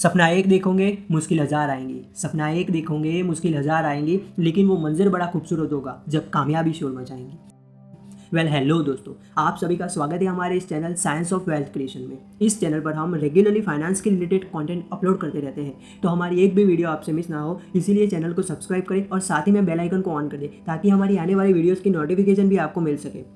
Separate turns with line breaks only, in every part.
सपना एक देखोगे मुश्किल हज़ार आएंगी, सपना एक देखोगे मुश्किल हज़ार आएंगी, लेकिन वो मंजर बड़ा खूबसूरत होगा जब कामयाबी शोर मचाएंगी। हेलो दोस्तों, आप सभी का स्वागत है हमारे इस channel science of wealth creation में। इस चैनल पर हम रेगुलरली फाइनेंस के रिलेटेड कंटेंट अपलोड करते रहते हैं, तो हमारी एक भी वीडियो आपसे मिस ना हो, इसीलिए चैनल को सब्सक्राइब करें और साथ ही में बेल आइकन को ऑन कर दें ताकि हमारी आने वाली वीडियोस की नोटिफिकेशन भी आपको मिल सके।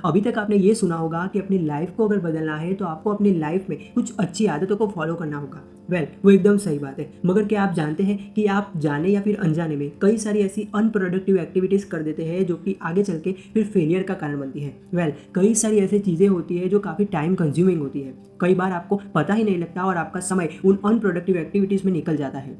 अभी तक आपने ये सुना होगा कि अपनी लाइफ को अगर बदलना है तो आपको अपनी लाइफ में कुछ अच्छी आदतों को फॉलो करना होगा। वो एकदम सही बात है, मगर क्या आप जानते हैं कि आप जाने या फिर अनजाने में कई सारी ऐसी अनप्रोडक्टिव एक्टिविटीज़ कर देते हैं जो कि आगे चल के फिर फेलियर का कारण बनती है। कई सारी ऐसी चीज़ें होती है जो काफ़ी टाइम कंज्यूमिंग होती है, कई बार आपको पता ही नहीं लगता और आपका समय उन अनप्रोडक्टिव एक्टिविटीज़ में निकल जाता है।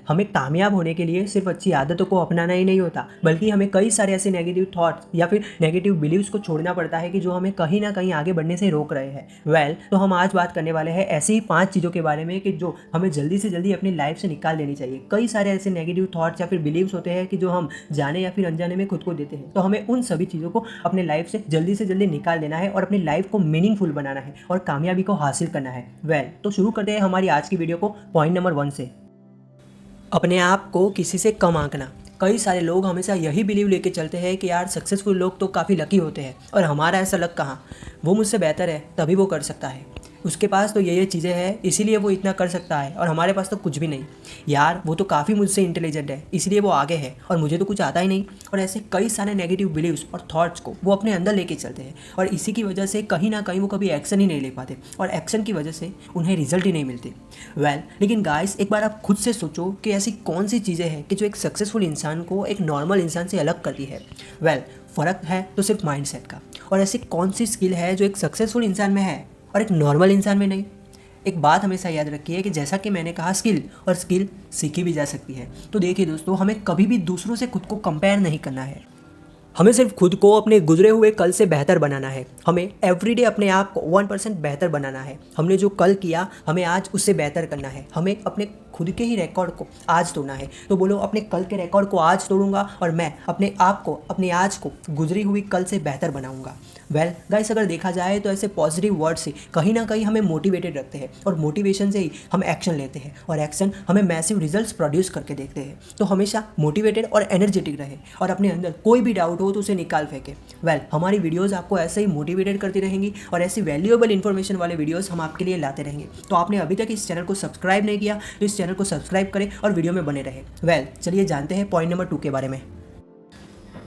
हमें कामयाब होने के लिए सिर्फ अच्छी आदतों को अपनाना ही नहीं होता, बल्कि हमें कई सारे ऐसे नेगेटिव थॉट्स या फिर नेगेटिव बिलीव्स को छोड़ना पड़ता है कि जो हमें कहीं ना कहीं आगे बढ़ने से रोक रहे हैं। तो हम आज बात करने वाले हैं ऐसी ही 5 चीज़ों के बारे में कि जो हमें जल्दी से जल्दी अपनी लाइफ से निकाल देनी चाहिए। कई सारे ऐसे नेगेटिव थॉट्स या फिर बिलीव्स होते हैं कि जो हम जाने या फिर अनजाने में खुद को देते हैं, तो हमें उन सभी चीज़ों को अपने लाइफ से जल्दी निकाल देना है और अपनी लाइफ को मीनिंगफुल बनाना है और कामयाबी को हासिल करना है। तो शुरू करते हैं हमारी आज की वीडियो को पॉइंट नंबर 1 से। अपने आप को किसी से कम आंकना। कई सारे लोग हमेशा यही बिलीव लेके चलते हैं कि यार सक्सेसफुल लोग तो काफ़ी लकी होते हैं और हमारा ऐसा लक कहाँ, वो मुझसे बेहतर है तभी वो कर सकता है, उसके पास तो ये चीज़ें हैं इसीलिए वो इतना कर सकता है और हमारे पास तो कुछ भी नहीं। यार वो तो काफ़ी मुझसे इंटेलिजेंट है इसीलिए वो आगे है और मुझे तो कुछ आता ही नहीं। और ऐसे कई सारे नेगेटिव बिलीव्स और थॉट्स को वो अपने अंदर लेके चलते हैं और इसी की वजह से कहीं ना कहीं वो कभी एक्शन ही नहीं ले पाते और एक्शन की वजह से उन्हें रिजल्ट ही नहीं मिलते। लेकिन गाइस, एक बार आप खुद से सोचो कि ऐसी कौन सी चीज़ें हैं कि जो एक सक्सेसफुल इंसान को एक नॉर्मल इंसान से अलग करती है। फ़र्क है तो सिर्फ माइंडसेट का। और ऐसी कौन सी स्किल है जो एक सक्सेसफुल इंसान में है और एक नॉर्मल इंसान में नहीं। एक बात हमेशा याद रखिए कि जैसा कि मैंने कहा, स्किल सीखी भी जा सकती है। तो देखिए दोस्तों, हमें कभी भी दूसरों से खुद को कंपेयर नहीं करना है, हमें सिर्फ खुद को अपने गुजरे हुए कल से बेहतर बनाना है। हमें एवरीडे अपने आप को 1% बेहतर बनाना है। हमने जो कल किया हमें आज उससे बेहतर करना है। हमें अपने खुद के ही रिकॉर्ड को आज तोड़ना है। तो बोलो, अपने कल के रिकॉर्ड को आज तोड़ूंगा और मैं अपने आप को, अपने आज को गुजरी हुई कल से बेहतर बनाऊंगा। गाइस, अगर देखा जाए तो ऐसे पॉजिटिव वर्ड से कहीं ना कहीं हमें मोटिवेटेड रखते हैं और मोटिवेशन से ही हम एक्शन लेते हैं और एक्शन हमें मैसिव रिजल्ट्स प्रोड्यूस करके देखते हैं। तो हमेशा मोटिवेटेड और एनर्जेटिक रहे और अपने अंदर कोई भी डाउट हो तो उसे निकाल फेंके। हमारी वीडियोस आपको ऐसे ही मोटिवेटेड करती रहेंगी और ऐसी वैल्यूएबल इन्फॉर्मेशन वाले वीडियोस हम आपके लिए लाते रहेंगे। तो आपने अभी तक इस चैनल को सब्सक्राइब नहीं किया तो इस चैनल को सब्सक्राइब करें और वीडियो में बने रहे। चलिए जानते हैं पॉइंट नंबर 2 के बारे में,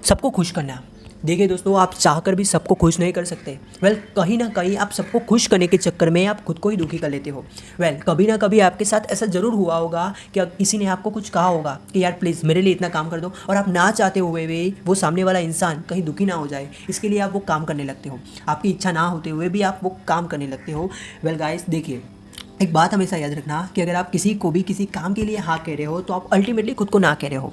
सबको खुश करना। देखिए दोस्तों, आप चाहकर भी सबको खुश नहीं कर सकते। कहीं ना कहीं आप सबको खुश करने के चक्कर में आप खुद को ही दुखी कर लेते हो। कभी ना कभी आपके साथ ऐसा ज़रूर हुआ होगा कि किसी ने आपको कुछ कहा होगा कि यार प्लीज़ मेरे लिए इतना काम कर दो, और आप ना चाहते हुए भी वो सामने वाला इंसान कहीं दुखी ना हो जाए, इसके लिए आप वो काम करने लगते हो। आपकी इच्छा ना होते हुए भी आप वो काम करने लगते हो। गाइस, देखिए, एक बात हमेशा याद रखना कि अगर आप किसी को भी किसी काम के लिए हाँ कह रहे हो तो आप अल्टीमेटली खुद को ना कह रहे हो।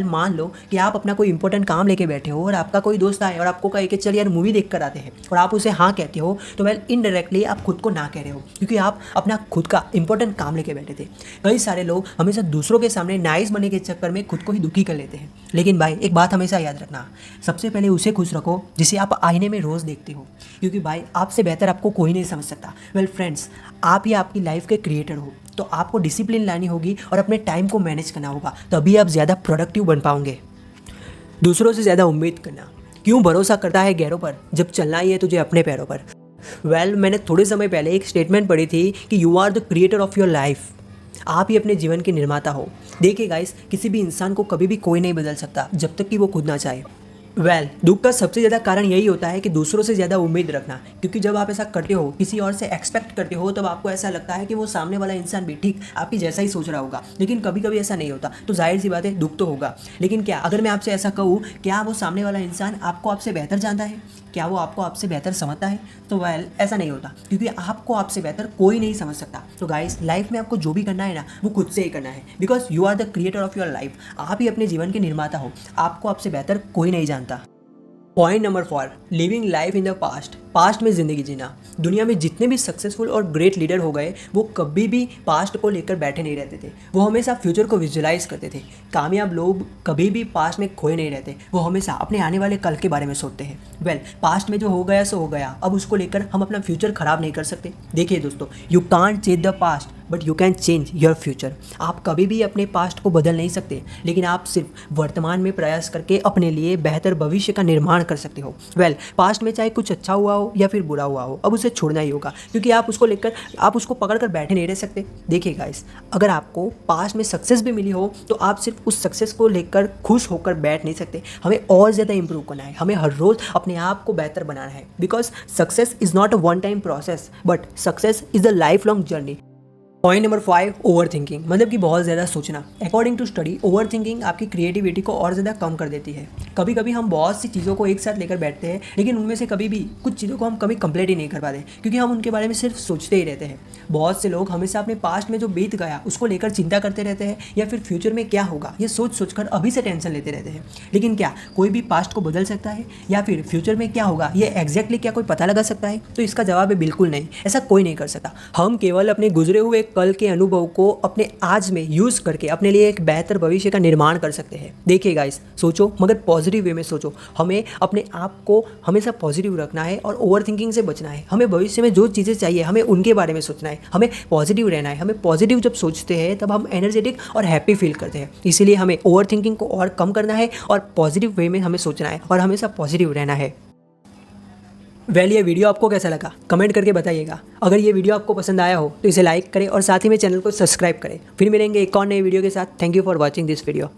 मान लो कि आप अपना कोई इंपॉर्टेंट काम लेके बैठे हो और आपका कोई दोस्त आए और आपको कहे कि चल यार मूवी देख कर आते हैं, और आप उसे हाँ कहते हो, तो इनडायरेक्टली आप खुद को ना कह रहे हो, क्योंकि आप अपना खुद का इंपॉर्टेंट काम लेके बैठे थे। कई सारे लोग हमेशा दूसरों के सामने नाइस बनने के चक्कर में खुद को ही दुखी कर लेते हैं। लेकिन भाई, एक बात हमेशा याद रखना, सबसे पहले उसे खुश रखो जिसे आप आईने में रोज़ देखते हो, क्योंकि भाई आपसे बेहतर आपको कोई नहीं समझ सकता। फ्रेंड्स, आप ही आपकी लाइफ के क्रिएटर हो, तो आपको डिसिप्लिन लानी होगी और अपने टाइम को मैनेज करना होगा, तभी आप ज़्यादा प्रोडक्टिव बन पाओगे। दूसरों से ज़्यादा उम्मीद करना। क्यों भरोसा करता है गैरों पर जब चलना ही है तुझे अपने पैरों पर। मैंने थोड़े समय पहले एक स्टेटमेंट पढ़ी थी कि you are the creator of your life. आप ही अपने जीवन के निर्माता हो। देखिए गाइस, किसी भी इंसान को कभी भी कोई नहीं बदल सकता जब तक कि वो खुद ना चाहे। दुख का सबसे ज़्यादा कारण यही होता है कि दूसरों से ज़्यादा उम्मीद रखना, क्योंकि जब आप ऐसा करते हो, किसी और से एक्सपेक्ट करते हो, तब आपको ऐसा लगता है कि वो सामने वाला इंसान भी ठीक आपकी जैसा ही सोच रहा होगा। लेकिन कभी कभी ऐसा नहीं होता, तो जाहिर सी बात है दुख तो होगा। लेकिन क्या अगर मैं आपसे ऐसा कहूँ, क्या वो सामने वाला इंसान आपको आपसे बेहतर जानता है? क्या वो आपको आपसे बेहतर समझता है? तो ऐसा नहीं होता, क्योंकि आपको आपसे बेहतर कोई नहीं समझ सकता। तो गाइस, लाइफ में आपको जो भी करना है ना, वो खुद से ही करना है, because you are the creator of your life. आप ही अपने जीवन के निर्माता हो, आपको आपसे बेहतर कोई नहीं जानता। Point number 4, living life in the past में ज़िंदगी जीना। दुनिया में जितने भी सक्सेसफुल और ग्रेट लीडर हो गए, वो कभी भी पास्ट को लेकर बैठे नहीं रहते थे, वो हमेशा फ्यूचर को विजुअलाइज करते थे। कामयाब लोग कभी भी पास्ट में खोए नहीं रहते, वो हमेशा अपने आने वाले कल के बारे में सोचते हैं। पास्ट में जो हो गया सो हो गया, अब उसको लेकर हम अपना फ्यूचर खराब नहीं कर सकते। देखिए दोस्तों, you can't change the past but you can change your future. आप कभी भी अपने पास्ट को बदल नहीं सकते, लेकिन आप सिर्फ वर्तमान में प्रयास करके अपने लिए बेहतर भविष्य का निर्माण कर सकते हो। पास्ट में चाहे कुछ अच्छा हुआ हो या फिर बुरा हुआ हो, अब उसे छोड़ना ही होगा, क्योंकि आप उसको पकड़ कर बैठे नहीं रह सकते। देखिए गाइस, अगर आपको पास्ट में सक्सेस भी मिली हो तो आप सिर्फ उस सक्सेस को लेकर खुश होकर बैठ नहीं सकते। हमें और ज़्यादा इंप्रूव करना है, हमें हर रोज़ अपने आप को बेहतर बनाना है। Because success is not a one time process, but success is a life long journey. Point number 5, overthinking, मतलब कि बहुत ज़्यादा सोचना। According to study, overthinking आपकी क्रिएटिविटी को और ज़्यादा कम कर देती है। कभी कभी हम बहुत सी चीज़ों को एक साथ लेकर बैठते हैं, लेकिन उनमें से कभी भी कुछ चीज़ों को हम कभी कंप्लीट ही नहीं कर पाते, क्योंकि हम उनके बारे में सिर्फ सोचते ही रहते हैं। बहुत से लोग हमेशा अपने पास्ट में जो बीत गया उसको लेकर चिंता करते रहते हैं, या फिर फ्यूचर में क्या होगा ये सोच कर अभी से टेंशन लेते रहते हैं। लेकिन क्या कोई भी पास्ट को बदल सकता है, या फिर फ्यूचर में क्या होगा ये एग्जैक्टली क्या कोई पता लगा सकता है? तो इसका जवाब है बिल्कुल नहीं, ऐसा कोई नहीं कर सकता। हम केवल अपने गुजरे हुए कल के अनुभव को अपने आज में यूज़ करके अपने लिए एक बेहतर भविष्य का निर्माण कर सकते हैं। देखिए गाइस, सोचो, मगर पॉजिटिव वे में सोचो। हमें अपने आप को हमेशा पॉजिटिव रखना है और ओवर थिंकिंग से बचना है। हमें भविष्य में जो चीज़ें चाहिए हमें उनके बारे में सोचना है, हमें पॉजिटिव रहना है। हमें पॉजिटिव जब सोचते हैं तब हम एनर्जेटिक और हैप्पी फील करते हैं। इसीलिए हमें ओवर थिंकिंग को और कम करना है और पॉजिटिव वे में हमें सोचना है और हमेशा पॉजिटिव रहना है। ये वीडियो आपको कैसा लगा कमेंट करके बताइएगा। अगर ये वीडियो आपको पसंद आया हो तो इसे लाइक करें और साथ ही में चैनल को सब्सक्राइब करें। फिर मिलेंगे एक और नई वीडियो के साथ। Thank you for watching this video.